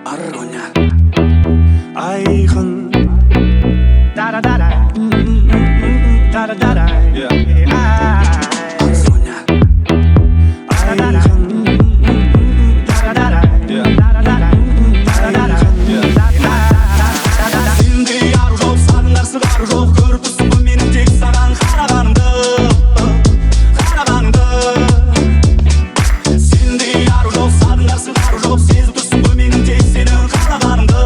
Argonya Ayxın Da-da-da-da. Da-da-da-da. Argonya Ayxın Da-da-da-da. Da-da-da-da. Da-da-da-da. Sende yar жоқ, сағынар сығар жоқ. Көріпсің бұл менің тек саған қарағанымды Сенде яр жоқ, сағынар сығар жоқ. Сезіп тұрсың бұл менің тек сенің қалағанымды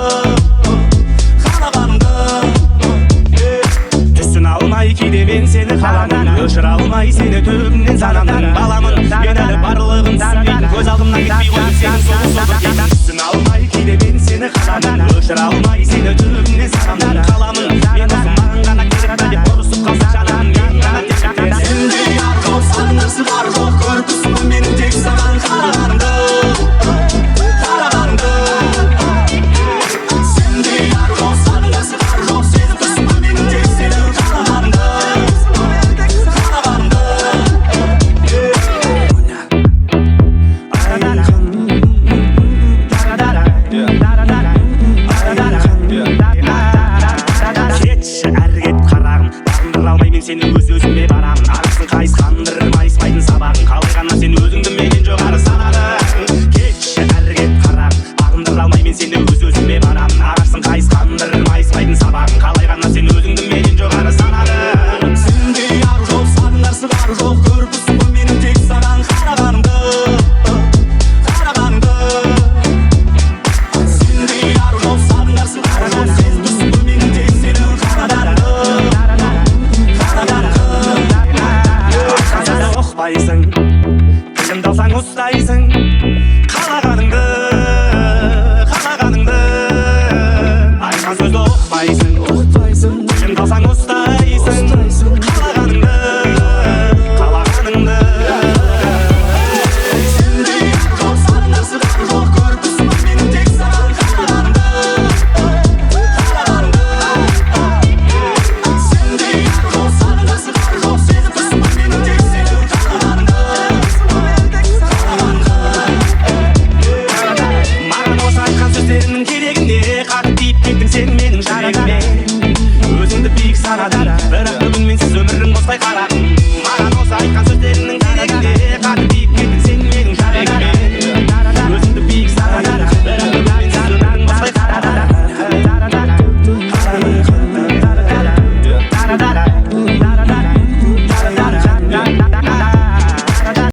Түсін алмай кейде мен сені қаламын, өшіре алмай сені түбімнен санамнан баламын. Мен әлі барлығын түсінбейтін, көз алдымнан кетпей қойып сені соғып кетемін. Түсін алмай кейде мен сені қаламын, өшіре алмай сені түбімнен санамнан қаламын. Мен осым маған ғана керек пе деп ұрысып қалса жаным, мен ғана тек жетемін. Сенде яр жоқ, сағынар сығар жоқ. Көріпсің бұл менің тек саған қарағанымды Сенде яр жоқ, сағынар сығар жоқ. Сезіп тұрсың бұл менің тек сенің қалағанымды Кетші әрі кет қарағым, бағындыра алмай мен сені өз-өзіме барамын. Арысың қайысқандыр, майыспайтын сабағың, қалай ғана сен өзіңді менен жоғары санадың. Кетші әрі кет қарағым, бағындыра алмай мен сені